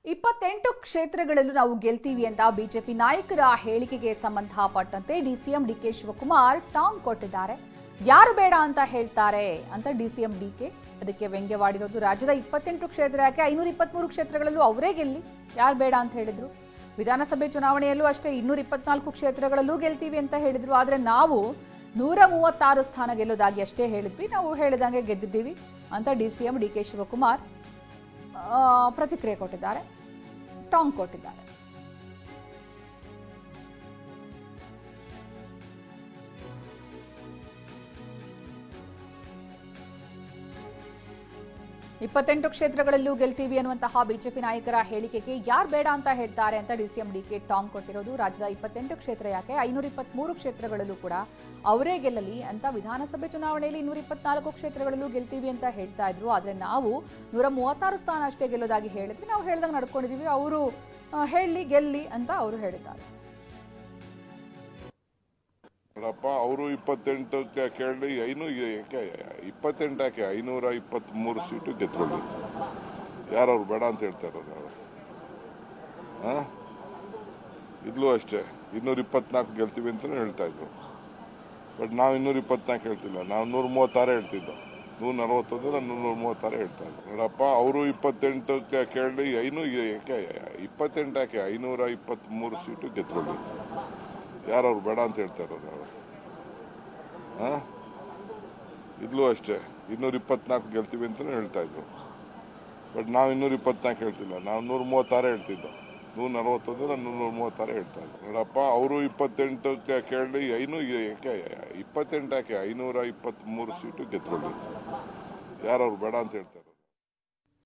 28 ಕ್ಷೇತ್ರಗಳಲ್ಲೂ ನಾವು ಗೆಲ್ತೀವಿ ಅಂತ ಬಿಜೆಪಿ ನಾಯಕರ ಹೇಳಿಕೆಗೆ ಸಂಬಂಧಪಟ್ಟಂತೆ ಡಿಸಿಎಂ ಡಿಕೆ ಶಿವಕುಮಾರ್ ಟಾಂಗ್ ಕೊಟ್ಟಿದ್ದಾರೆ. ಯಾರು ಬೇಡ ಅಂತ ಹೇಳ್ತಾರೆ ಅಂತ ಡಿಸಿಎಂ ಡಿಕೆ ಅದಕ್ಕೆ ವ್ಯಂಗ್ಯವಾಡಿರೋದು. ರಾಜ್ಯದ 28 ಕ್ಷೇತ್ರ ಯಾಕೆ 523 ಕ್ಷೇತ್ರಗಳಲ್ಲೂ ಅವರೇ ಗೆಲ್ಲಿ, ಯಾರು ಬೇಡ ಅಂತ ಹೇಳಿದ್ರು. ವಿಧಾನಸಭೆ ಚುನಾವಣೆಯಲ್ಲೂ ಅಷ್ಟೇ 224 ಕ್ಷೇತ್ರಗಳಲ್ಲೂ ಗೆಲ್ತೀವಿ ಅಂತ ಹೇಳಿದ್ರು. ಆದರೆ ನಾವು 136 ಸ್ಥಾನ ಗೆಲ್ಲೋದಾಗಿ ಅಷ್ಟೇ ಹೇಳಿದ್ವಿ, ನಾವು ಹೇಳಿದಂಗೆ ಗೆದ್ದಿದ್ದೀವಿ ಅಂತ ಡಿಸಿಎಂ ಡಿಕೆ ಶಿವಕುಮಾರ್ ಪ್ರತಿಕ್ರಿಯೆ ಕೊಟ್ಟಿದ್ದಾರೆ, ಟಾಂಗ್ ಕೊಟ್ಟಿದ್ದಾರೆ. ಇಪ್ಪತ್ತೆಂಟು ಕ್ಷೇತ್ರಗಳಲ್ಲೂ ಗೆಲ್ತೀವಿ ಅನ್ನುವಂತಹ ಬಿಜೆಪಿ ನಾಯಕರ ಹೇಳಿಕೆಗೆ ಯಾರು ಬೇಡ ಅಂತ ಹೇಳ್ತಾರೆ ಅಂತ ಡಿಸಿಎಂ ಡಿಕೆ ಟಾಂಗ್ ಕೊಟ್ಟಿರೋದು. ರಾಜ್ಯದ 28 ಕ್ಷೇತ್ರ ಯಾಕೆ 523 ಕ್ಷೇತ್ರಗಳಲ್ಲೂ ಕೂಡ ಅವರೇ ಗೆಲ್ಲಲಿ ಅಂತ ವಿಧಾನಸಭೆ ಚುನಾವಣೆಯಲ್ಲಿ 224 ಕ್ಷೇತ್ರಗಳಲ್ಲೂ ಗೆಲ್ತೀವಿ ಅಂತ ಹೇಳ್ತಾ ಇದ್ರು. ಆದರೆ ನಾವು 136 ಸ್ಥಾನ ಅಷ್ಟೇ ಗೆಲ್ಲೋದಾಗಿ ಹೇಳಿದ್ವಿ, ನಾವು ಹೇಳ್ದಂಗೆ ನಡ್ಕೊಂಡಿದೀವಿ, ಅವರು ಹೇಳಿ ಗೆಲ್ಲಿ ಅಂತ ಅವರು ಹೇಳಿದ್ದಾರೆ. ನೋಡಪ್ಪ, ಅವರು 28 ಕೇಳಿ 28 ಯಾಕೆ 523 ಸೀಟು ಗೆದ್ಕೊಳ್ಳಿ. ಯಾರವ್ರು ಬೇಡ ಅಂತ ಹೇಳ್ತಾ ಇರೋದು? ಇದ್ಲೂ ಅಷ್ಟೇ 224 ಗೆಲ್ತೀವಿ ಅಂತಲೂ ಹೇಳ್ತಾ ಇದ್ರು. ಬಟ್ ನಾವು 224 ಹೇಳ್ತಿಲ್ಲ, ನಾವು 136 ಹೇಳ್ತಿದ್ದೋ. 141 136 ಹೇಳ್ತಾ ಇದ್ರು. ನೋಡಪ್ಪ, ಅವರು 28 ಕೇಳಿ 28 ಯಾಕೆ 523 ಸೀಟು ಗೆದ್ಕೊಳ್ಳಿ. ಯಾರವ್ರು ಬೇಡ ಅಂತ ಹೇಳ್ತಾ ಇರೋದು? ಇದ್ಲೂ ಅಷ್ಟೇ 224 ಗೆಲ್ತೀವಿ ಅಂತಲೂ ಹೇಳ್ತಾ ಇದ್ರು. ಬಟ್ ನಾವು 224 ಹೇಳ್ತಿಲ್ಲ, ನಾವು 136 ಹೇಳ್ತಿದ್ದೋ. 141 136 ಹೇಳ್ತಾ ಇದ್ರು. ನೋಡಪ್ಪ, ಅವರು 28 ಕೇಳಿ 28 ಯಾಕೆ 523 ಸೀಟು ಗೆದ್ಕೊಳ್ಳಿ. ಯಾರವ್ರು ಬೇಡ ಅಂತ ಹೇಳ್ತಾರೆ?